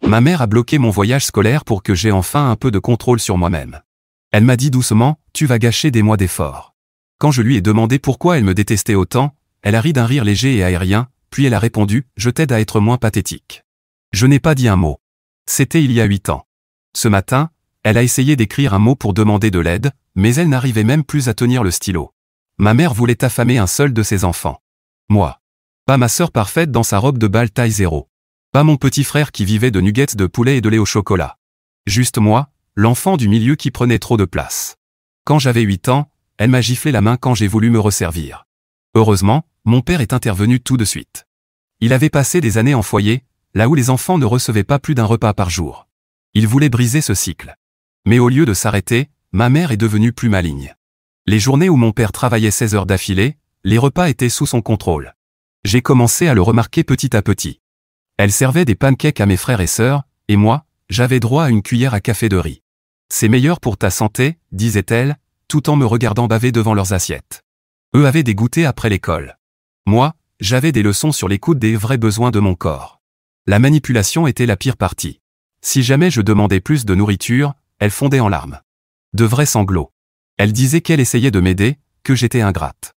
Ma mère a bloqué mon voyage scolaire pour que j'aie enfin un peu de contrôle sur moi-même. Elle m'a dit doucement, « Tu vas gâcher des mois d'efforts. » Quand je lui ai demandé pourquoi elle me détestait autant, elle a ri d'un rire léger et aérien, puis elle a répondu, « Je t'aide à être moins pathétique. » Je n'ai pas dit un mot. C'était il y a 8 ans. Ce matin, elle a essayé d'écrire un mot pour demander de l'aide, mais elle n'arrivait même plus à tenir le stylo. Ma mère voulait affamer un seul de ses enfants. Moi. Pas ma sœur parfaite dans sa robe de bal taille 0. Pas mon petit frère qui vivait de nuggets de poulet et de lait au chocolat. Juste moi, l'enfant du milieu qui prenait trop de place. Quand j'avais 8 ans, elle m'a giflé la main quand j'ai voulu me resservir. Heureusement, mon père est intervenu tout de suite. Il avait passé des années en foyer, là où les enfants ne recevaient pas plus d'un repas par jour. Il voulait briser ce cycle. Mais au lieu de s'arrêter, ma mère est devenue plus maligne. Les journées où mon père travaillait 16 heures d'affilée, les repas étaient sous son contrôle. J'ai commencé à le remarquer petit à petit. Elle servait des pancakes à mes frères et sœurs, et moi, j'avais droit à une cuillère à café de riz. C'est meilleur pour ta santé, disait-elle, tout en me regardant baver devant leurs assiettes. Eux avaient des goûters après l'école. Moi, j'avais des leçons sur l'écoute des vrais besoins de mon corps. La manipulation était la pire partie. Si jamais je demandais plus de nourriture, elle fondait en larmes. De vrais sanglots. Elle disait qu'elle essayait de m'aider, que j'étais ingrate.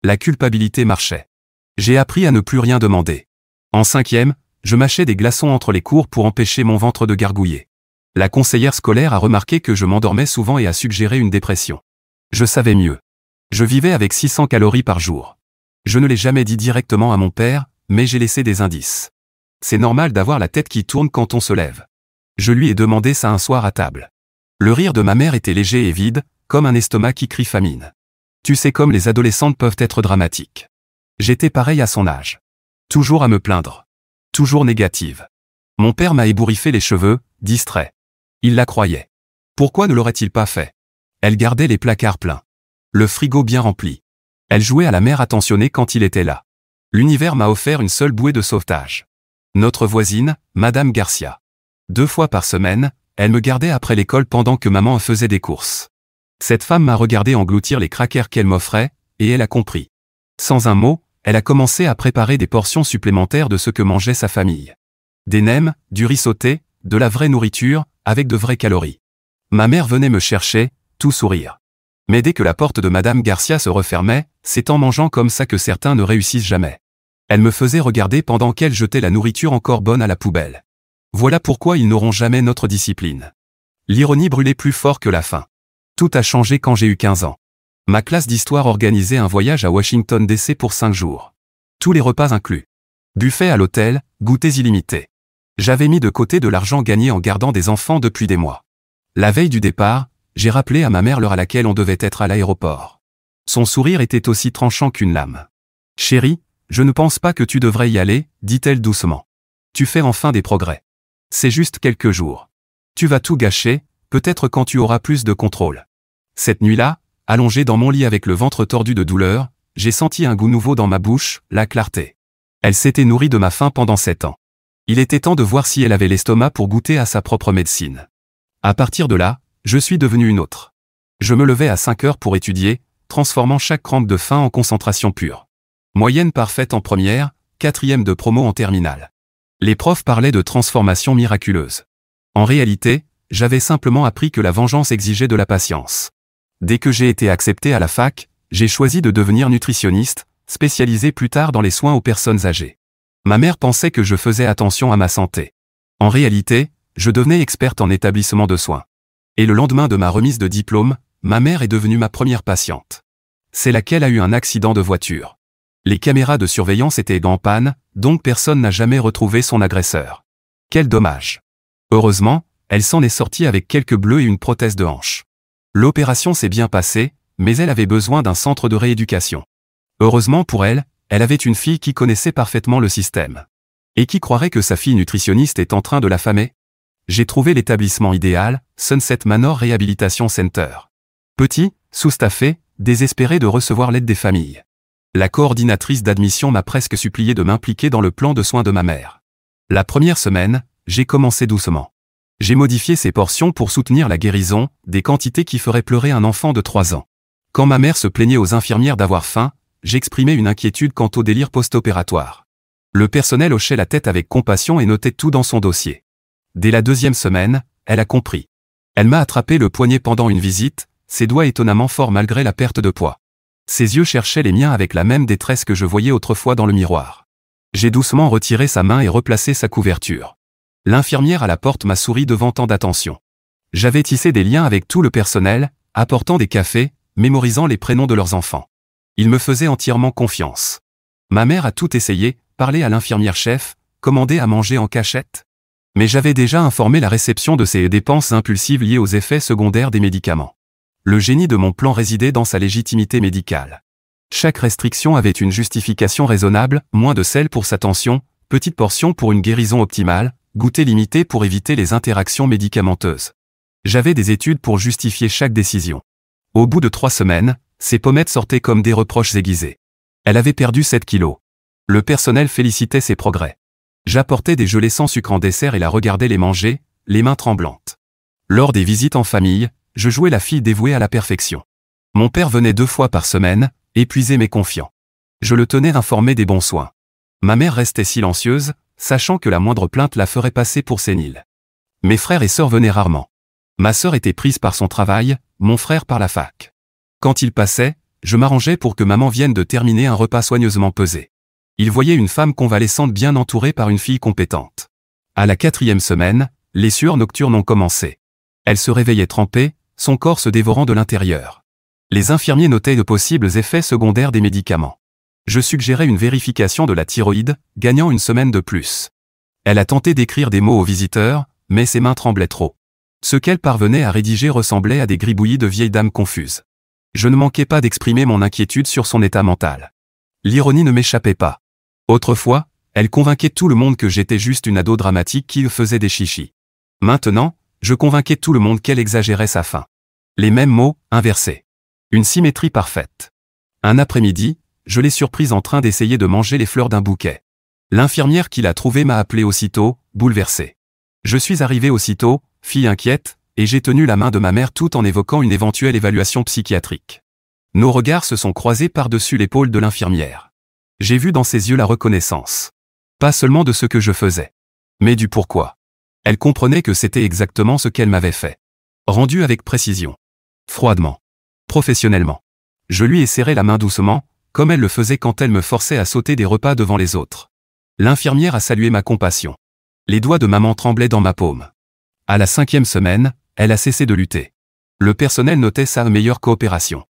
La culpabilité marchait. J'ai appris à ne plus rien demander. En 5e, je mâchais des glaçons entre les cours pour empêcher mon ventre de gargouiller. La conseillère scolaire a remarqué que je m'endormais souvent et a suggéré une dépression. Je savais mieux. Je vivais avec 600 calories par jour. Je ne l'ai jamais dit directement à mon père, mais j'ai laissé des indices. C'est normal d'avoir la tête qui tourne quand on se lève. Je lui ai demandé ça un soir à table. Le rire de ma mère était léger et vide, comme un estomac qui crie famine. Tu sais comme les adolescentes peuvent être dramatiques. J'étais pareil à son âge. Toujours à me plaindre. Toujours négative. Mon père m'a ébouriffé les cheveux, distrait. Il la croyait. Pourquoi ne l'aurait-il pas fait? Elle gardait les placards pleins. Le frigo bien rempli. Elle jouait à la mère attentionnée quand il était là. L'univers m'a offert une seule bouée de sauvetage. Notre voisine, Madame Garcia. 2 fois par semaine, elle me gardait après l'école pendant que maman faisait des courses. Cette femme m'a regardé engloutir les crackers qu'elle m'offrait, et elle a compris. Sans un mot, elle a commencé à préparer des portions supplémentaires de ce que mangeait sa famille. Des nems, du riz sauté, de la vraie nourriture, avec de vraies calories. Ma mère venait me chercher, tout sourire. Mais dès que la porte de Madame Garcia se refermait, c'est en mangeant comme ça que certains ne réussissent jamais. Elle me faisait regarder pendant qu'elle jetait la nourriture encore bonne à la poubelle. Voilà pourquoi ils n'auront jamais notre discipline. L'ironie brûlait plus fort que la faim. Tout a changé quand j'ai eu 15 ans. Ma classe d'histoire organisait un voyage à Washington DC pour 5 jours. Tous les repas inclus. Buffet à l'hôtel, goûters illimités. J'avais mis de côté de l'argent gagné en gardant des enfants depuis des mois. La veille du départ, j'ai rappelé à ma mère l'heure à laquelle on devait être à l'aéroport. Son sourire était aussi tranchant qu'une lame. « Chérie, je ne pense pas que tu devrais y aller, dit-elle doucement. Tu fais enfin des progrès. C'est juste quelques jours. Tu vas tout gâcher, peut-être quand tu auras plus de contrôle. » Cette nuit-là, allongé dans mon lit avec le ventre tordu de douleur, j'ai senti un goût nouveau dans ma bouche, la clarté. Elle s'était nourrie de ma faim pendant 7 ans. Il était temps de voir si elle avait l'estomac pour goûter à sa propre médecine. À partir de là, je suis devenu une autre. Je me levais à 5 heures pour étudier, transformant chaque crampe de faim en concentration pure. Moyenne parfaite en première, 4e de promo en terminale. Les profs parlaient de transformation miraculeuse. En réalité, j'avais simplement appris que la vengeance exigeait de la patience. Dès que j'ai été accepté à la fac, j'ai choisi de devenir nutritionniste, spécialisé plus tard dans les soins aux personnes âgées. Ma mère pensait que je faisais attention à ma santé. En réalité, je devenais experte en établissement de soins. Et le lendemain de ma remise de diplôme, ma mère est devenue ma première patiente. C'est laquelle a eu un accident de voiture. Les caméras de surveillance étaient en panne, donc personne n'a jamais retrouvé son agresseur. Quel dommage. Heureusement, elle s'en est sortie avec quelques bleus et une prothèse de hanche. L'opération s'est bien passée, mais elle avait besoin d'un centre de rééducation. Heureusement pour elle, elle avait une fille qui connaissait parfaitement le système. Et qui croirait que sa fille nutritionniste est en train de l'affamer? J'ai trouvé l'établissement idéal, Sunset Manor Rehabilitation Center. Petit, sous-staffé, désespéré de recevoir l'aide des familles. La coordinatrice d'admission m'a presque supplié de m'impliquer dans le plan de soins de ma mère. La première semaine, j'ai commencé doucement. J'ai modifié ces portions pour soutenir la guérison, des quantités qui feraient pleurer un enfant de 3 ans. Quand ma mère se plaignait aux infirmières d'avoir faim, j'exprimais une inquiétude quant au délire post-opératoire. Le personnel hochait la tête avec compassion et notait tout dans son dossier. Dès la 2e semaine, elle a compris. Elle m'a attrapé le poignet pendant une visite, ses doigts étonnamment forts malgré la perte de poids. Ses yeux cherchaient les miens avec la même détresse que je voyais autrefois dans le miroir. J'ai doucement retiré sa main et replacé sa couverture. L'infirmière à la porte m'a souri devant tant d'attention. J'avais tissé des liens avec tout le personnel, apportant des cafés, mémorisant les prénoms de leurs enfants. Ils me faisaient entièrement confiance. Ma mère a tout essayé, parlé à l'infirmière-chef, commandé à manger en cachette. Mais j'avais déjà informé la réception de ces dépenses impulsives liées aux effets secondaires des médicaments. Le génie de mon plan résidait dans sa légitimité médicale. Chaque restriction avait une justification raisonnable, moins de sel pour sa tension, petite portion pour une guérison optimale, goûter limité pour éviter les interactions médicamenteuses. J'avais des études pour justifier chaque décision. Au bout de 3 semaines, ses pommettes sortaient comme des reproches aiguisés. Elle avait perdu 7 kilos. Le personnel félicitait ses progrès. J'apportais des gelées sans sucre en dessert et la regardais les manger, les mains tremblantes. Lors des visites en famille, je jouais la fille dévouée à la perfection. Mon père venait 2 fois par semaine, épuisé mais confiant. Je le tenais informé des bons soins. Ma mère restait silencieuse, sachant que la moindre plainte la ferait passer pour sénile. Mes frères et sœurs venaient rarement. Ma sœur était prise par son travail, mon frère par la fac. Quand il passait, je m'arrangeais pour que maman vienne de terminer un repas soigneusement pesé. Il voyait une femme convalescente bien entourée par une fille compétente. À la 4e semaine, les sueurs nocturnes ont commencé. Elle se réveillait trempée, son corps se dévorant de l'intérieur. Les infirmiers notaient de possibles effets secondaires des médicaments. Je suggérais une vérification de la thyroïde, gagnant une semaine de plus. Elle a tenté d'écrire des mots aux visiteurs, mais ses mains tremblaient trop. Ce qu'elle parvenait à rédiger ressemblait à des gribouillis de vieilles dames confuses. Je ne manquais pas d'exprimer mon inquiétude sur son état mental. L'ironie ne m'échappait pas. Autrefois, elle convainquait tout le monde que j'étais juste une ado dramatique qui faisait des chichis. Maintenant, je convainquais tout le monde qu'elle exagérait sa faim. Les mêmes mots, inversés. Une symétrie parfaite. Un après-midi, je l'ai surprise en train d'essayer de manger les fleurs d'un bouquet. L'infirmière qui l'a trouvée m'a appelé aussitôt, bouleversé. Je suis arrivé aussitôt, fille inquiète, et j'ai tenu la main de ma mère tout en évoquant une éventuelle évaluation psychiatrique. Nos regards se sont croisés par-dessus l'épaule de l'infirmière. J'ai vu dans ses yeux la reconnaissance. Pas seulement de ce que je faisais, mais du pourquoi. Elle comprenait que c'était exactement ce qu'elle m'avait fait. Rendu avec précision. Froidement. Professionnellement. Je lui ai serré la main doucement, comme elle le faisait quand elle me forçait à sauter des repas devant les autres. L'infirmière a salué ma compassion. Les doigts de maman tremblaient dans ma paume. À la 5e semaine, elle a cessé de lutter. Le personnel notait sa meilleure coopération.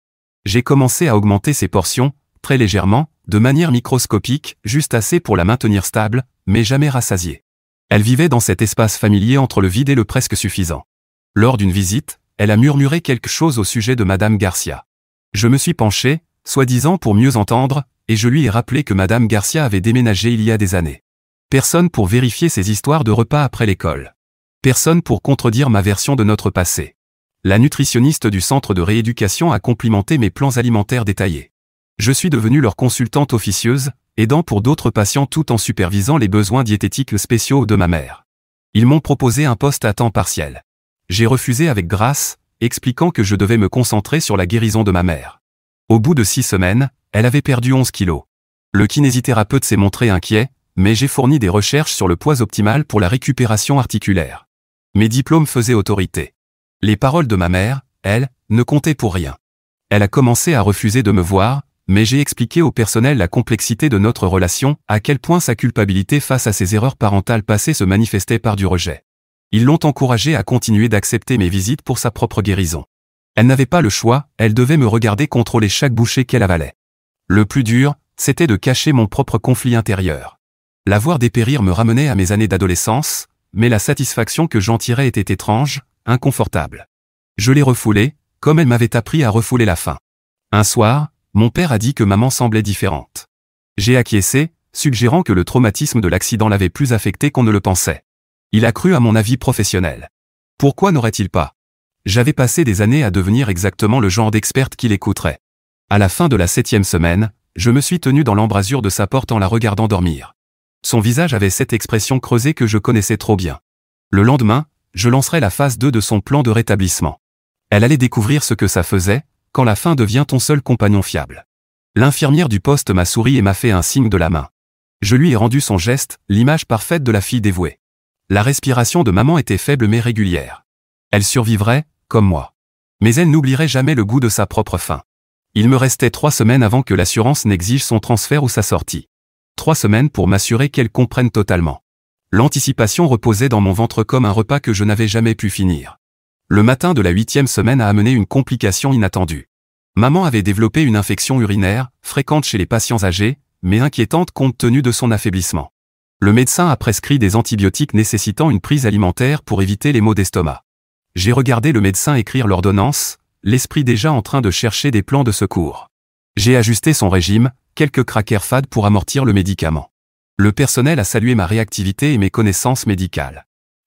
J'ai commencé à augmenter ses portions, très légèrement, de manière microscopique, juste assez pour la maintenir stable, mais jamais rassasiée. Elle vivait dans cet espace familier entre le vide et le presque suffisant. Lors d'une visite, elle a murmuré quelque chose au sujet de Madame Garcia. Je me suis penché, soi-disant pour mieux entendre, et je lui ai rappelé que Madame Garcia avait déménagé il y a des années. Personne pour vérifier ces histoires de repas après l'école. Personne pour contredire ma version de notre passé. La nutritionniste du centre de rééducation a complimenté mes plans alimentaires détaillés. Je suis devenue leur consultante officieuse, aidant pour d'autres patients tout en supervisant les besoins diététiques spéciaux de ma mère. Ils m'ont proposé un poste à temps partiel. J'ai refusé avec grâce, expliquant que je devais me concentrer sur la guérison de ma mère. Au bout de 6 semaines, elle avait perdu 11 kilos. Le kinésithérapeute s'est montré inquiet, mais j'ai fourni des recherches sur le poids optimal pour la récupération articulaire. Mes diplômes faisaient autorité. Les paroles de ma mère, elle, ne comptaient pour rien. Elle a commencé à refuser de me voir, mais j'ai expliqué au personnel la complexité de notre relation, à quel point sa culpabilité face à ses erreurs parentales passées se manifestait par du rejet. Ils l'ont encouragée à continuer d'accepter mes visites pour sa propre guérison. Elle n'avait pas le choix, elle devait me regarder contrôler chaque bouchée qu'elle avalait. Le plus dur, c'était de cacher mon propre conflit intérieur. La voir dépérir me ramenait à mes années d'adolescence, mais la satisfaction que j'en tirais était étrange, inconfortable. Je l'ai refoulée, comme elle m'avait appris à refouler la faim. Un soir, mon père a dit que maman semblait différente. J'ai acquiescé, suggérant que le traumatisme de l'accident l'avait plus affecté qu'on ne le pensait. Il a cru à mon avis professionnel. Pourquoi n'aurait-il pas? J'avais passé des années à devenir exactement le genre d'experte qu'il écouterait. À la fin de la 7e semaine, je me suis tenu dans l'embrasure de sa porte en la regardant dormir. Son visage avait cette expression creusée que je connaissais trop bien. Le lendemain, je lancerai la phase 2 de son plan de rétablissement. Elle allait découvrir ce que ça faisait, quand la faim devient ton seul compagnon fiable. L'infirmière du poste m'a souri et m'a fait un signe de la main. Je lui ai rendu son geste, l'image parfaite de la fille dévouée. La respiration de maman était faible mais régulière. Elle survivrait, comme moi. Mais elle n'oublierait jamais le goût de sa propre faim. Il me restait 3 semaines avant que l'assurance n'exige son transfert ou sa sortie. 3 semaines pour m'assurer qu'elle comprenne totalement. L'anticipation reposait dans mon ventre comme un repas que je n'avais jamais pu finir. Le matin de la 8e semaine a amené une complication inattendue. Maman avait développé une infection urinaire, fréquente chez les patients âgés, mais inquiétante compte tenu de son affaiblissement. Le médecin a prescrit des antibiotiques nécessitant une prise alimentaire pour éviter les maux d'estomac. J'ai regardé le médecin écrire l'ordonnance, l'esprit déjà en train de chercher des plans de secours. J'ai ajusté son régime, quelques crackers fades pour amortir le médicament. Le personnel a salué ma réactivité et mes connaissances médicales.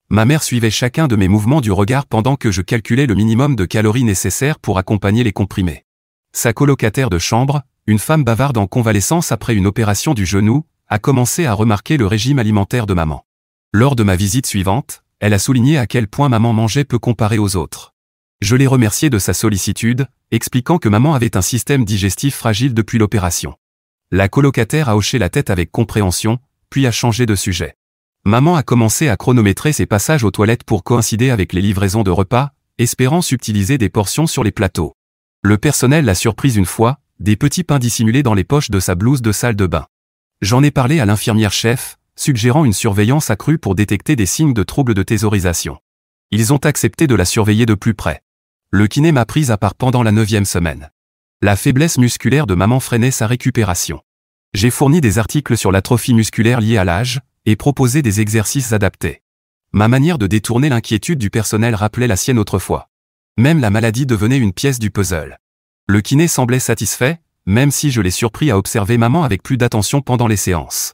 Ma mère suivait chacun de mes mouvements du regard pendant que je calculais le minimum de calories nécessaires pour accompagner les comprimés. Sa colocataire de chambre, une femme bavarde en convalescence après une opération du genou, a commencé à remarquer le régime alimentaire de maman. Lors de ma visite suivante, elle a souligné à quel point maman mangeait peu comparé aux autres. Je l'ai remerciée de sa sollicitude, expliquant que maman avait un système digestif fragile depuis l'opération. La colocataire a hoché la tête avec compréhension, puis a changé de sujet. Maman a commencé à chronométrer ses passages aux toilettes pour coïncider avec les livraisons de repas, espérant subtiliser des portions sur les plateaux. Le personnel l'a surprise une fois, des petits pains dissimulés dans les poches de sa blouse de salle de bain. J'en ai parlé à l'infirmière chef, suggérant une surveillance accrue pour détecter des signes de troubles de thésaurisation. Ils ont accepté de la surveiller de plus près. Le kiné m'a prise à part pendant la 9e semaine. La faiblesse musculaire de maman freinait sa récupération. J'ai fourni des articles sur l'atrophie musculaire liée à l'âge, et proposé des exercices adaptés. Ma manière de détourner l'inquiétude du personnel rappelait la sienne autrefois. Même la maladie devenait une pièce du puzzle. Le kiné semblait satisfait, même si je l'ai surpris à observer maman avec plus d'attention pendant les séances.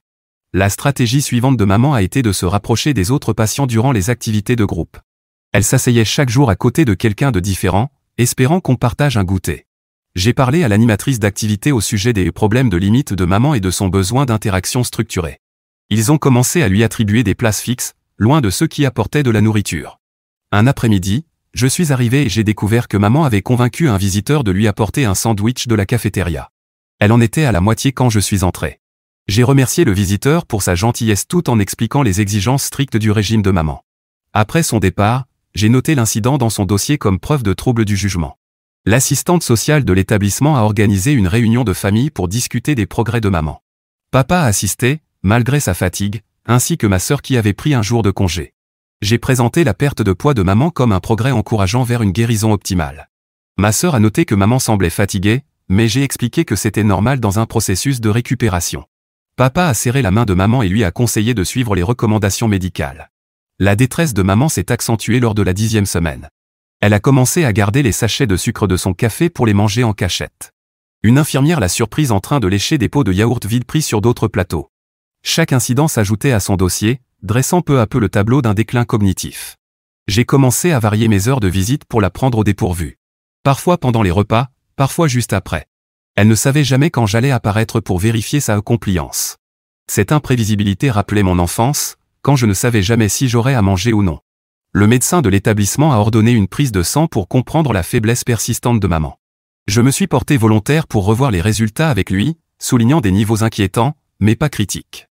La stratégie suivante de maman a été de se rapprocher des autres patients durant les activités de groupe. Elle s'asseyait chaque jour à côté de quelqu'un de différent, espérant qu'on partage un goûter. J'ai parlé à l'animatrice d'activité au sujet des problèmes de limite de maman et de son besoin d'interaction structurée. Ils ont commencé à lui attribuer des places fixes, loin de ceux qui apportaient de la nourriture. Un après-midi, je suis arrivé et j'ai découvert que maman avait convaincu un visiteur de lui apporter un sandwich de la cafétéria. Elle en était à la moitié quand je suis entré. J'ai remercié le visiteur pour sa gentillesse tout en expliquant les exigences strictes du régime de maman. Après son départ, j'ai noté l'incident dans son dossier comme preuve de trouble du jugement. L'assistante sociale de l'établissement a organisé une réunion de famille pour discuter des progrès de maman. Papa a assisté, malgré sa fatigue, ainsi que ma sœur qui avait pris un jour de congé. J'ai présenté la perte de poids de maman comme un progrès encourageant vers une guérison optimale. Ma sœur a noté que maman semblait fatiguée, mais j'ai expliqué que c'était normal dans un processus de récupération. Papa a serré la main de maman et lui a conseillé de suivre les recommandations médicales. La détresse de maman s'est accentuée lors de la 10e semaine. Elle a commencé à garder les sachets de sucre de son café pour les manger en cachette. Une infirmière l'a surprise en train de lécher des pots de yaourt vides pris sur d'autres plateaux. Chaque incident s'ajoutait à son dossier, dressant peu à peu le tableau d'un déclin cognitif. J'ai commencé à varier mes heures de visite pour la prendre au dépourvu. Parfois pendant les repas, parfois juste après. Elle ne savait jamais quand j'allais apparaître pour vérifier sa compliance. Cette imprévisibilité rappelait mon enfance, quand je ne savais jamais si j'aurais à manger ou non. Le médecin de l'établissement a ordonné une prise de sang pour comprendre la faiblesse persistante de maman. Je me suis porté volontaire pour revoir les résultats avec lui, soulignant des niveaux inquiétants, mais pas critiques.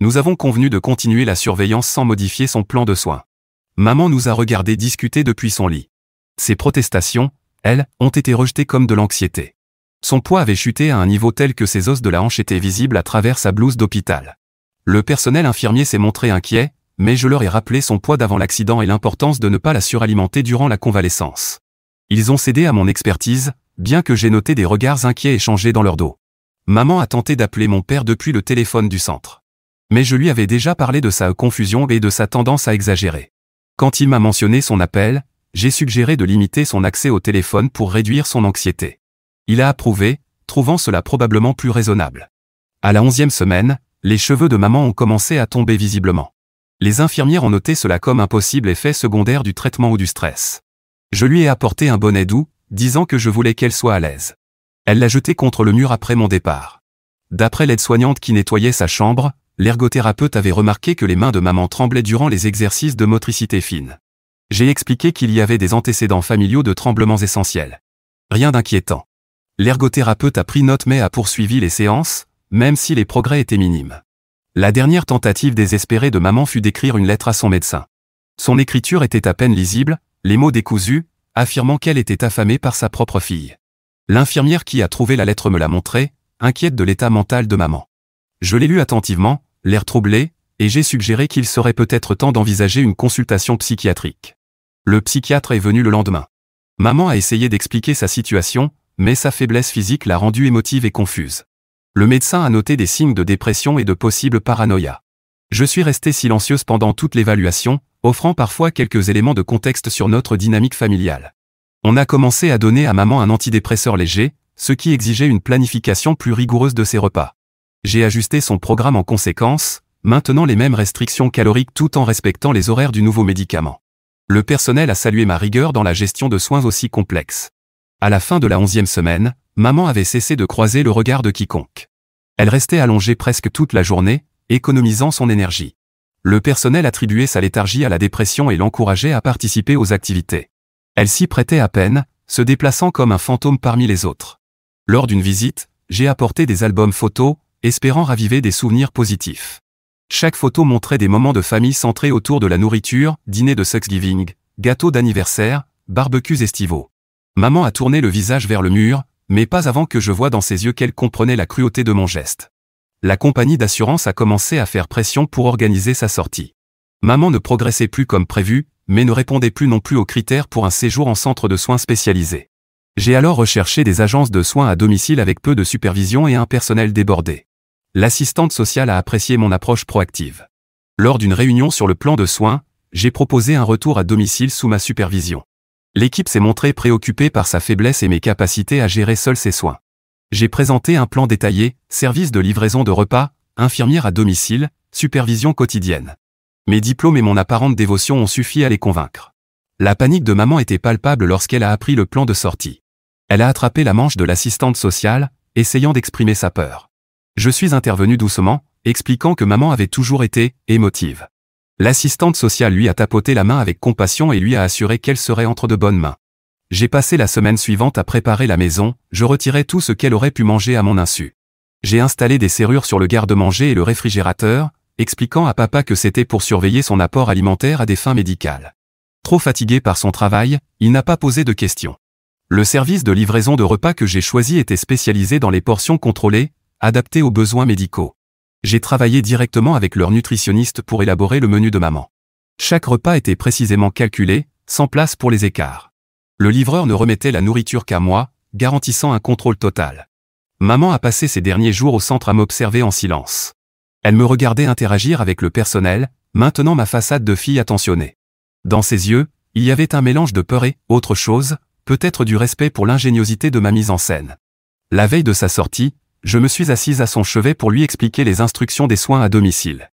Nous avons convenu de continuer la surveillance sans modifier son plan de soins. Maman nous a regardé discuter depuis son lit. Ses protestations, elles, ont été rejetées comme de l'anxiété. Son poids avait chuté à un niveau tel que ses os de la hanche étaient visibles à travers sa blouse d'hôpital. Le personnel infirmier s'est montré inquiet, mais je leur ai rappelé son poids d'avant l'accident et l'importance de ne pas la suralimenter durant la convalescence. Ils ont cédé à mon expertise, bien que j'ai noté des regards inquiets échangés dans leur dos. Maman a tenté d'appeler mon père depuis le téléphone du centre. Mais je lui avais déjà parlé de sa confusion et de sa tendance à exagérer. Quand il m'a mentionné son appel, j'ai suggéré de limiter son accès au téléphone pour réduire son anxiété. Il a approuvé, trouvant cela probablement plus raisonnable. À la 11e semaine, les cheveux de maman ont commencé à tomber visiblement. Les infirmières ont noté cela comme un possible effet secondaire du traitement ou du stress. Je lui ai apporté un bonnet doux, disant que je voulais qu'elle soit à l'aise. Elle l'a jeté contre le mur après mon départ. D'après l'aide-soignante qui nettoyait sa chambre, l'ergothérapeute avait remarqué que les mains de maman tremblaient durant les exercices de motricité fine. J'ai expliqué qu'il y avait des antécédents familiaux de tremblements essentiels. Rien d'inquiétant. L'ergothérapeute a pris note mais a poursuivi les séances, même si les progrès étaient minimes. La dernière tentative désespérée de maman fut d'écrire une lettre à son médecin. Son écriture était à peine lisible, les mots décousus, affirmant qu'elle était affamée par sa propre fille. L'infirmière qui a trouvé la lettre me l'a montrée, inquiète de l'état mental de maman. Je l'ai lue attentivement, l'air troublé, et j'ai suggéré qu'il serait peut-être temps d'envisager une consultation psychiatrique. Le psychiatre est venu le lendemain. Maman a essayé d'expliquer sa situation, mais sa faiblesse physique l'a rendue émotive et confuse. Le médecin a noté des signes de dépression et de possible paranoïa. Je suis restée silencieuse pendant toute l'évaluation, offrant parfois quelques éléments de contexte sur notre dynamique familiale. On a commencé à donner à maman un antidépresseur léger, ce qui exigeait une planification plus rigoureuse de ses repas. J'ai ajusté son programme en conséquence, maintenant les mêmes restrictions caloriques tout en respectant les horaires du nouveau médicament. Le personnel a salué ma rigueur dans la gestion de soins aussi complexes. À la fin de la 11e semaine, maman avait cessé de croiser le regard de quiconque. Elle restait allongée presque toute la journée, économisant son énergie. Le personnel attribuait sa léthargie à la dépression et l'encourageait à participer aux activités. Elle s'y prêtait à peine, se déplaçant comme un fantôme parmi les autres. Lors d'une visite, j'ai apporté des albums photos, espérant raviver des souvenirs positifs. Chaque photo montrait des moments de famille centrés autour de la nourriture, dîner de Thanksgiving, gâteaux d'anniversaire, barbecues estivaux. Maman a tourné le visage vers le mur, mais pas avant que je voie dans ses yeux qu'elle comprenait la cruauté de mon geste. La compagnie d'assurance a commencé à faire pression pour organiser sa sortie. Maman ne progressait plus comme prévu, mais ne répondait plus non plus aux critères pour un séjour en centre de soins spécialisé. J'ai alors recherché des agences de soins à domicile avec peu de supervision et un personnel débordé. L'assistante sociale a apprécié mon approche proactive. Lors d'une réunion sur le plan de soins, j'ai proposé un retour à domicile sous ma supervision. L'équipe s'est montrée préoccupée par sa faiblesse et mes capacités à gérer seul ses soins. J'ai présenté un plan détaillé, service de livraison de repas, infirmière à domicile, supervision quotidienne. Mes diplômes et mon apparente dévotion ont suffi à les convaincre. La panique de maman était palpable lorsqu'elle a appris le plan de sortie. Elle a attrapé la manche de l'assistante sociale, essayant d'exprimer sa peur. Je suis intervenu doucement, expliquant que maman avait toujours été émotive. L'assistante sociale lui a tapoté la main avec compassion et lui a assuré qu'elle serait entre de bonnes mains. J'ai passé la semaine suivante à préparer la maison, je retirais tout ce qu'elle aurait pu manger à mon insu. J'ai installé des serrures sur le garde-manger et le réfrigérateur, expliquant à papa que c'était pour surveiller son apport alimentaire à des fins médicales. Trop fatigué par son travail, il n'a pas posé de questions. Le service de livraison de repas que j'ai choisi était spécialisé dans les portions contrôlées, adaptées aux besoins médicaux. J'ai travaillé directement avec leur nutritionniste pour élaborer le menu de maman. Chaque repas était précisément calculé, sans place pour les écarts. Le livreur ne remettait la nourriture qu'à moi, garantissant un contrôle total. Maman a passé ces derniers jours au centre à m'observer en silence. Elle me regardait interagir avec le personnel, maintenant ma façade de fille attentionnée. Dans ses yeux, il y avait un mélange de peur et, autre chose, peut-être du respect pour l'ingéniosité de ma mise en scène. La veille de sa sortie, je me suis assise à son chevet pour lui expliquer les instructions des soins à domicile.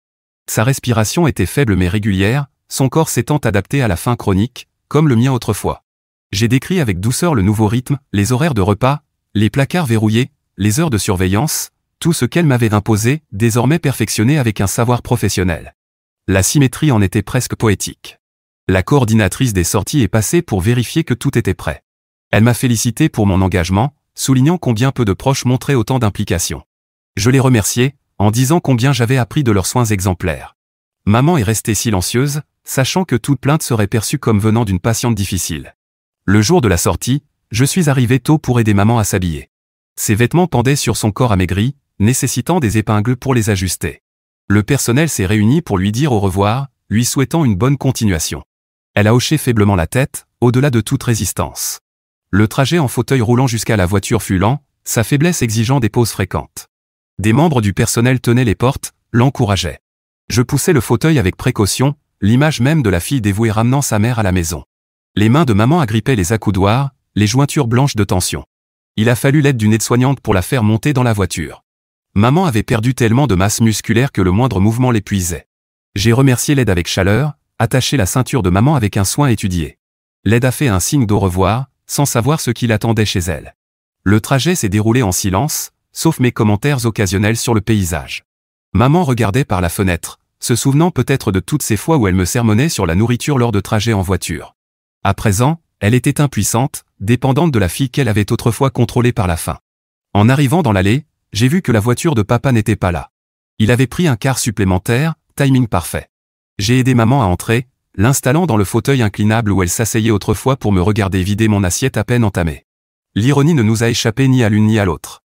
Sa respiration était faible mais régulière, son corps s'étant adapté à la faim chronique, comme le mien autrefois. J'ai décrit avec douceur le nouveau rythme, les horaires de repas, les placards verrouillés, les heures de surveillance, tout ce qu'elle m'avait imposé, désormais perfectionné avec un savoir professionnel. La symétrie en était presque poétique. La coordinatrice des sorties est passée pour vérifier que tout était prêt. Elle m'a félicité pour mon engagement, soulignant combien peu de proches montraient autant d'implication. Je les remerciais, en disant combien j'avais appris de leurs soins exemplaires. Maman est restée silencieuse, sachant que toute plainte serait perçue comme venant d'une patiente difficile. Le jour de la sortie, je suis arrivé tôt pour aider maman à s'habiller. Ses vêtements pendaient sur son corps amaigri, nécessitant des épingles pour les ajuster. Le personnel s'est réuni pour lui dire au revoir, lui souhaitant une bonne continuation. Elle a hoché faiblement la tête, au-delà de toute résistance. Le trajet en fauteuil roulant jusqu'à la voiture fut lent, sa faiblesse exigeant des pauses fréquentes. Des membres du personnel tenaient les portes, l'encourageaient. Je poussais le fauteuil avec précaution, l'image même de la fille dévouée ramenant sa mère à la maison. Les mains de maman agrippaient les accoudoirs, les jointures blanches de tension. Il a fallu l'aide d'une aide-soignante pour la faire monter dans la voiture. Maman avait perdu tellement de masse musculaire que le moindre mouvement l'épuisait. J'ai remercié l'aide avec chaleur, attaché la ceinture de maman avec un soin étudié. L'aide a fait un signe d'au revoir, sans savoir ce qui l'attendait chez elle. Le trajet s'est déroulé en silence, sauf mes commentaires occasionnels sur le paysage. Maman regardait par la fenêtre, se souvenant peut-être de toutes ces fois où elle me sermonnait sur la nourriture lors de trajets en voiture. À présent, elle était impuissante, dépendante de la fille qu'elle avait autrefois contrôlée par la faim. En arrivant dans l'allée, j'ai vu que la voiture de papa n'était pas là. Il avait pris un quart supplémentaire, timing parfait. J'ai aidé maman à entrer, l'installant dans le fauteuil inclinable où elle s'asseyait autrefois pour me regarder vider mon assiette à peine entamée. L'ironie ne nous a échappé ni à l'une ni à l'autre.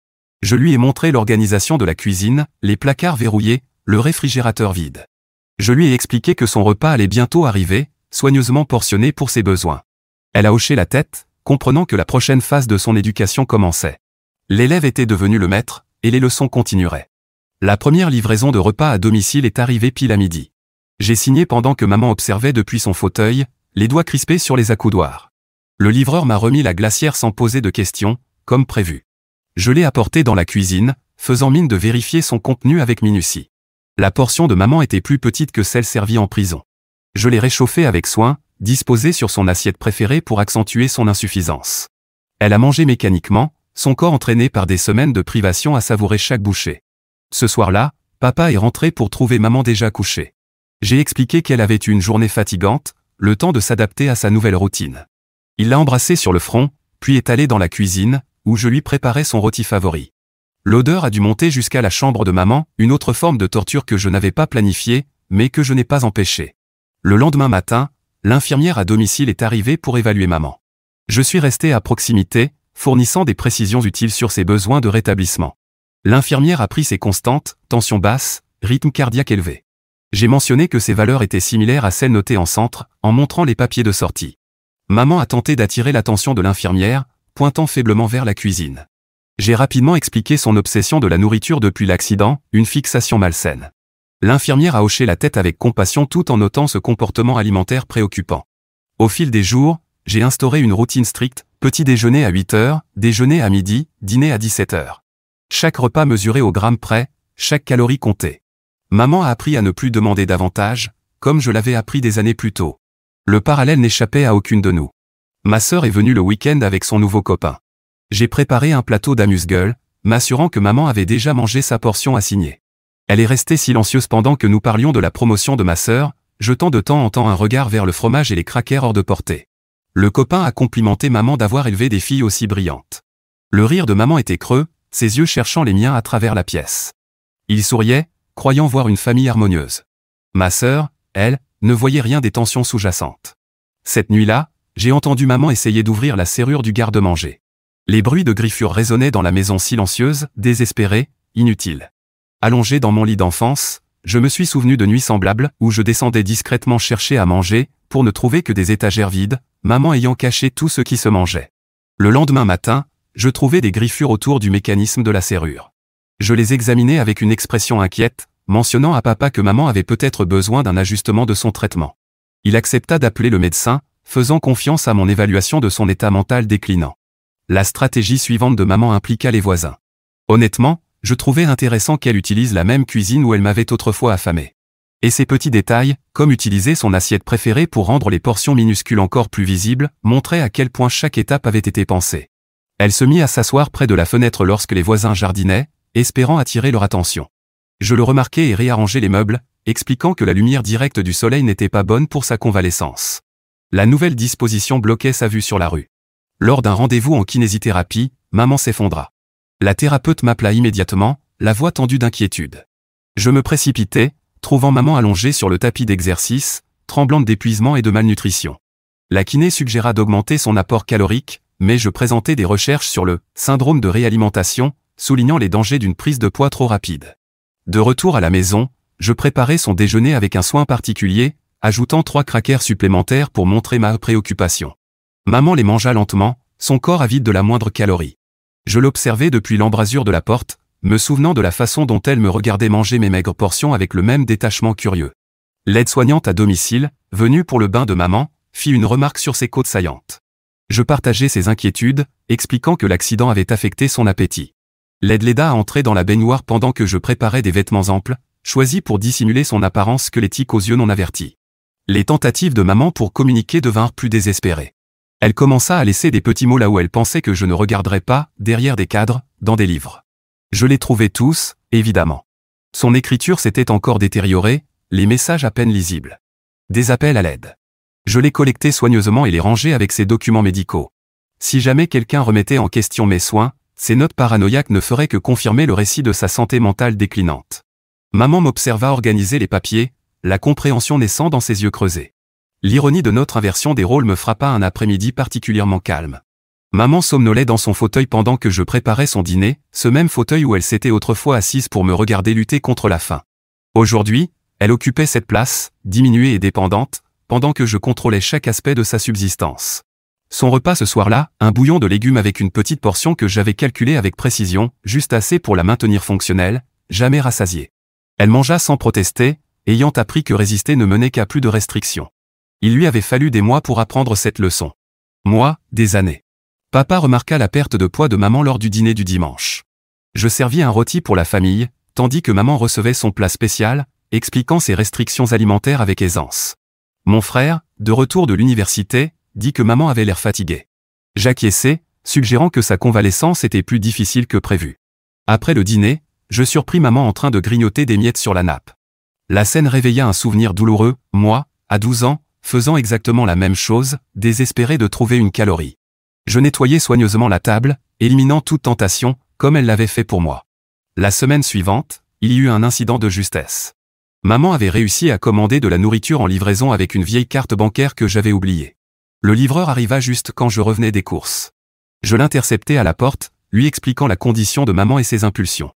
Je lui ai montré l'organisation de la cuisine, les placards verrouillés, le réfrigérateur vide. Je lui ai expliqué que son repas allait bientôt arriver, soigneusement portionné pour ses besoins. Elle a hoché la tête, comprenant que la prochaine phase de son éducation commençait. L'élève était devenu le maître, et les leçons continueraient. La première livraison de repas à domicile est arrivée pile à midi. J'ai signé pendant que maman observait depuis son fauteuil, les doigts crispés sur les accoudoirs. Le livreur m'a remis la glacière sans poser de questions, comme prévu. Je l'ai apportée dans la cuisine, faisant mine de vérifier son contenu avec minutie. La portion de maman était plus petite que celle servie en prison. Je l'ai réchauffée avec soin, disposée sur son assiette préférée pour accentuer son insuffisance. Elle a mangé mécaniquement, son corps entraîné par des semaines de privation à savourer chaque bouchée. Ce soir-là, papa est rentré pour trouver maman déjà couchée. J'ai expliqué qu'elle avait eu une journée fatigante, le temps de s'adapter à sa nouvelle routine. Il l'a embrassée sur le front, puis est allé dans la cuisine, où je lui préparais son rôti favori. L'odeur a dû monter jusqu'à la chambre de maman, une autre forme de torture que je n'avais pas planifiée, mais que je n'ai pas empêchée. Le lendemain matin, l'infirmière à domicile est arrivée pour évaluer maman. Je suis resté à proximité, fournissant des précisions utiles sur ses besoins de rétablissement. L'infirmière a pris ses constantes, tension basse, rythme cardiaque élevé. J'ai mentionné que ces valeurs étaient similaires à celles notées en centre, en montrant les papiers de sortie. Maman a tenté d'attirer l'attention de l'infirmière, pointant faiblement vers la cuisine. J'ai rapidement expliqué son obsession de la nourriture depuis l'accident, une fixation malsaine. L'infirmière a hoché la tête avec compassion tout en notant ce comportement alimentaire préoccupant. Au fil des jours, j'ai instauré une routine stricte, petit déjeuner à 8 heures, déjeuner à midi, dîner à 17 heures. Chaque repas mesuré au gramme près, chaque calorie comptée. Maman a appris à ne plus demander davantage, comme je l'avais appris des années plus tôt. Le parallèle n'échappait à aucune de nous. Ma sœur est venue le week-end avec son nouveau copain. J'ai préparé un plateau d'amuse-gueule, m'assurant que maman avait déjà mangé sa portion assignée. Elle est restée silencieuse pendant que nous parlions de la promotion de ma sœur, jetant de temps en temps un regard vers le fromage et les crackers hors de portée. Le copain a complimenté maman d'avoir élevé des filles aussi brillantes. Le rire de maman était creux, ses yeux cherchant les miens à travers la pièce. Il souriait, croyant voir une famille harmonieuse. Ma sœur, elle, ne voyait rien des tensions sous-jacentes. Cette nuit-là, j'ai entendu maman essayer d'ouvrir la serrure du garde-manger. Les bruits de griffures résonnaient dans la maison silencieuse, désespérée, inutile. Allongé dans mon lit d'enfance, je me suis souvenu de nuits semblables où je descendais discrètement chercher à manger, pour ne trouver que des étagères vides, maman ayant caché tout ce qui se mangeait. Le lendemain matin, je trouvais des griffures autour du mécanisme de la serrure. Je les examinais avec une expression inquiète, mentionnant à papa que maman avait peut-être besoin d'un ajustement de son traitement. Il accepta d'appeler le médecin, faisant confiance à mon évaluation de son état mental déclinant. La stratégie suivante de maman impliqua les voisins. Honnêtement, je trouvais intéressant qu'elle utilise la même cuisine où elle m'avait autrefois affamé. Et ces petits détails, comme utiliser son assiette préférée pour rendre les portions minuscules encore plus visibles, montraient à quel point chaque étape avait été pensée. Elle se mit à s'asseoir près de la fenêtre lorsque les voisins jardinaient, espérant attirer leur attention. Je le remarquai et réarrangeai les meubles, expliquant que la lumière directe du soleil n'était pas bonne pour sa convalescence. La nouvelle disposition bloquait sa vue sur la rue. Lors d'un rendez-vous en kinésithérapie, maman s'effondra. La thérapeute m'appela immédiatement, la voix tendue d'inquiétude. Je me précipitai, trouvant maman allongée sur le tapis d'exercice, tremblante d'épuisement et de malnutrition. La kiné suggéra d'augmenter son apport calorique, mais je présentais des recherches sur le syndrome de réalimentation, soulignant les dangers d'une prise de poids trop rapide. De retour à la maison, je préparais son déjeuner avec un soin particulier, ajoutant 3 crackers supplémentaires pour montrer ma préoccupation. Maman les mangea lentement, son corps avide de la moindre calorie. Je l'observais depuis l'embrasure de la porte, me souvenant de la façon dont elle me regardait manger mes maigres portions avec le même détachement curieux. L'aide-soignante à domicile, venue pour le bain de maman, fit une remarque sur ses côtes saillantes. Je partageais ses inquiétudes, expliquant que l'accident avait affecté son appétit. L'aide l'aida à entrer dans la baignoire pendant que je préparais des vêtements amples, choisis pour dissimuler son apparence squelettique aux yeux non avertis. Les tentatives de maman pour communiquer devinrent plus désespérées. Elle commença à laisser des petits mots là où elle pensait que je ne regarderais pas, derrière des cadres, dans des livres. Je les trouvais tous, évidemment. Son écriture s'était encore détériorée, les messages à peine lisibles. Des appels à l'aide. Je les collectais soigneusement et les rangeais avec ses documents médicaux. Si jamais quelqu'un remettait en question mes soins, ces notes paranoïaques ne feraient que confirmer le récit de sa santé mentale déclinante. Maman m'observa organiser les papiers, la compréhension naissant dans ses yeux creusés. L'ironie de notre inversion des rôles me frappa un après-midi particulièrement calme. Maman somnolait dans son fauteuil pendant que je préparais son dîner, ce même fauteuil où elle s'était autrefois assise pour me regarder lutter contre la faim. Aujourd'hui, elle occupait cette place, diminuée et dépendante, pendant que je contrôlais chaque aspect de sa subsistance. Son repas ce soir-là, un bouillon de légumes avec une petite portion que j'avais calculée avec précision, juste assez pour la maintenir fonctionnelle, jamais rassasiée. Elle mangea sans protester, ayant appris que résister ne menait qu'à plus de restrictions. Il lui avait fallu des mois pour apprendre cette leçon. Moi, des années. Papa remarqua la perte de poids de maman lors du dîner du dimanche. Je servis un rôti pour la famille, tandis que maman recevait son plat spécial, expliquant ses restrictions alimentaires avec aisance. Mon frère, de retour de l'université, dit que maman avait l'air fatiguée. J'acquiesçai, suggérant que sa convalescence était plus difficile que prévu. Après le dîner, je surpris maman en train de grignoter des miettes sur la nappe. La scène réveilla un souvenir douloureux, moi, à 12 ans, faisant exactement la même chose, désespéré de trouver une calorie. Je nettoyais soigneusement la table, éliminant toute tentation, comme elle l'avait fait pour moi. La semaine suivante, il y eut un incident de justesse. Maman avait réussi à commander de la nourriture en livraison avec une vieille carte bancaire que j'avais oubliée. Le livreur arriva juste quand je revenais des courses. Je l'interceptai à la porte, lui expliquant la condition de maman et ses impulsions.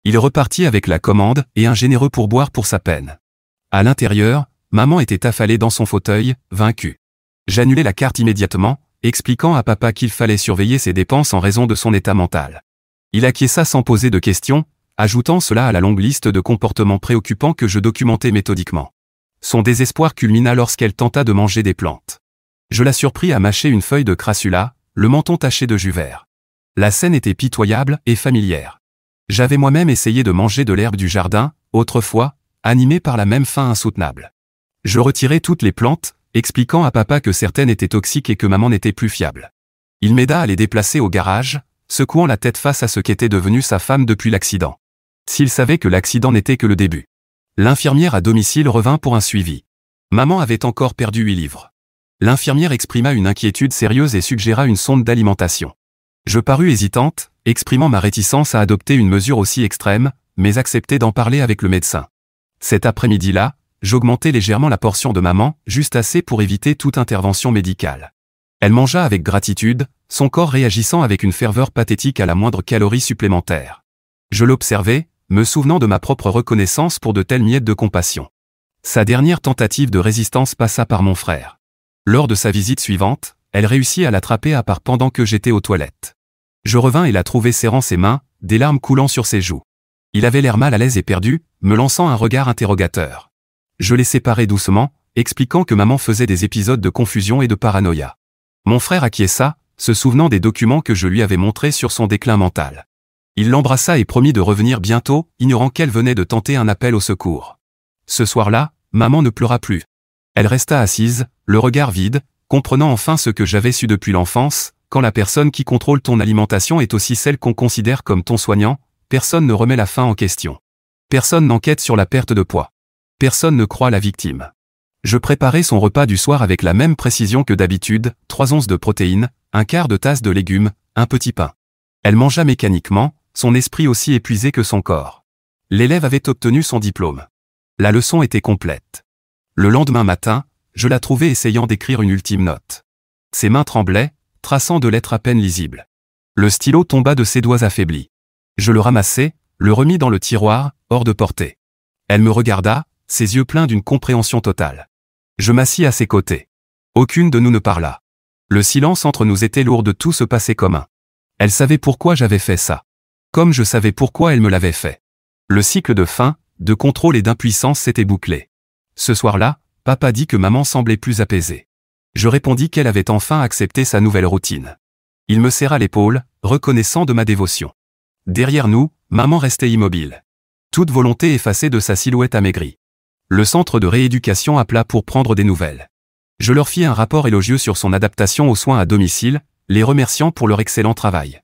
Il repartit avec la commande et un généreux pourboire pour sa peine. À l'intérieur, maman était affalée dans son fauteuil, vaincue. J'annulai la carte immédiatement, expliquant à papa qu'il fallait surveiller ses dépenses en raison de son état mental. Il acquiesça sans poser de questions, ajoutant cela à la longue liste de comportements préoccupants que je documentais méthodiquement. Son désespoir culmina lorsqu'elle tenta de manger des plantes. Je la surpris à mâcher une feuille de crassula, le menton taché de jus vert. La scène était pitoyable et familière. J'avais moi-même essayé de manger de l'herbe du jardin, autrefois, animé par la même faim insoutenable. Je retirai toutes les plantes, expliquant à papa que certaines étaient toxiques et que maman n'était plus fiable. Il m'aida à les déplacer au garage, secouant la tête face à ce qu'était devenue sa femme depuis l'accident. S'il savait que l'accident n'était que le début. L'infirmière à domicile revint pour un suivi. Maman avait encore perdu 8 livres. L'infirmière exprima une inquiétude sérieuse et suggéra une sonde d'alimentation. Je parus hésitante, exprimant ma réticence à adopter une mesure aussi extrême, mais acceptai d'en parler avec le médecin. Cet après-midi-là, j'augmentai légèrement la portion de maman, juste assez pour éviter toute intervention médicale. Elle mangea avec gratitude, son corps réagissant avec une ferveur pathétique à la moindre calorie supplémentaire. Je l'observai, me souvenant de ma propre reconnaissance pour de telles miettes de compassion. Sa dernière tentative de résistance passa par mon frère. Lors de sa visite suivante, elle réussit à l'attraper à part pendant que j'étais aux toilettes. Je revins et la trouvai serrant ses mains, des larmes coulant sur ses joues. Il avait l'air mal à l'aise et perdu, me lançant un regard interrogateur. Je les séparai doucement, expliquant que maman faisait des épisodes de confusion et de paranoïa. Mon frère acquiesça, se souvenant des documents que je lui avais montrés sur son déclin mental. Il l'embrassa et promit de revenir bientôt, ignorant qu'elle venait de tenter un appel au secours. Ce soir-là, maman ne pleura plus. Elle resta assise, le regard vide, comprenant enfin ce que j'avais su depuis l'enfance, quand la personne qui contrôle ton alimentation est aussi celle qu'on considère comme ton soignant, personne ne remet la faim en question. Personne n'enquête sur la perte de poids. Personne ne croit la victime. Je préparai son repas du soir avec la même précision que d'habitude, 3 onces de protéines, un quart de tasse de légumes, un petit pain. Elle mangea mécaniquement, son esprit aussi épuisé que son corps. L'élève avait obtenu son diplôme. La leçon était complète. Le lendemain matin, je la trouvai essayant d'écrire une ultime note. Ses mains tremblaient, traçant de lettres à peine lisibles. Le stylo tomba de ses doigts affaiblis. Je le ramassai, le remis dans le tiroir, hors de portée. Elle me regarda, ses yeux pleins d'une compréhension totale. Je m'assis à ses côtés. Aucune de nous ne parla. Le silence entre nous était lourd de tout ce passé commun. Elle savait pourquoi j'avais fait ça. Comme je savais pourquoi elle me l'avait fait. Le cycle de faim, de contrôle et d'impuissance s'était bouclé. Ce soir-là, papa dit que maman semblait plus apaisée. Je répondis qu'elle avait enfin accepté sa nouvelle routine. Il me serra l'épaule, reconnaissant de ma dévotion. Derrière nous, maman restait immobile. Toute volonté effacée de sa silhouette amaigrie. Le centre de rééducation appela pour prendre des nouvelles. Je leur fis un rapport élogieux sur son adaptation aux soins à domicile, les remerciant pour leur excellent travail.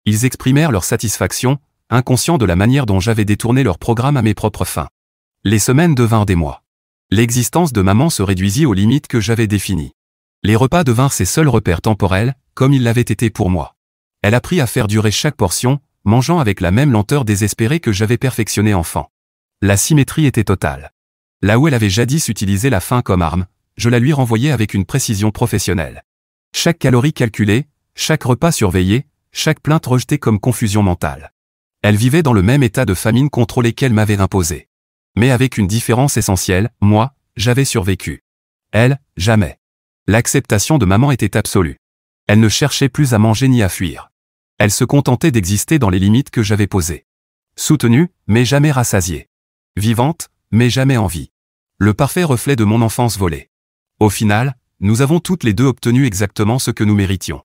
Ils exprimèrent leur satisfaction, inconscients de la manière dont j'avais détourné leur programme à mes propres fins. Les semaines devinrent des mois. L'existence de maman se réduisit aux limites que j'avais définies. Les repas devinrent ses seuls repères temporels, comme ils l'avaient été pour moi. Elle apprit à faire durer chaque portion, mangeant avec la même lenteur désespérée que j'avais perfectionnée enfant. La symétrie était totale. Là où elle avait jadis utilisé la faim comme arme, je la lui renvoyais avec une précision professionnelle. Chaque calorie calculée, chaque repas surveillé, chaque plainte rejetée comme confusion mentale. Elle vivait dans le même état de famine contrôlée qu'elle m'avait imposé. Mais avec une différence essentielle, moi, j'avais survécu. Elle, jamais. L'acceptation de maman était absolue. Elle ne cherchait plus à manger ni à fuir. Elle se contentait d'exister dans les limites que j'avais posées. Soutenue, mais jamais rassasiée. Vivante, mais jamais en vie. Le parfait reflet de mon enfance volée. Au final, nous avons toutes les deux obtenu exactement ce que nous méritions.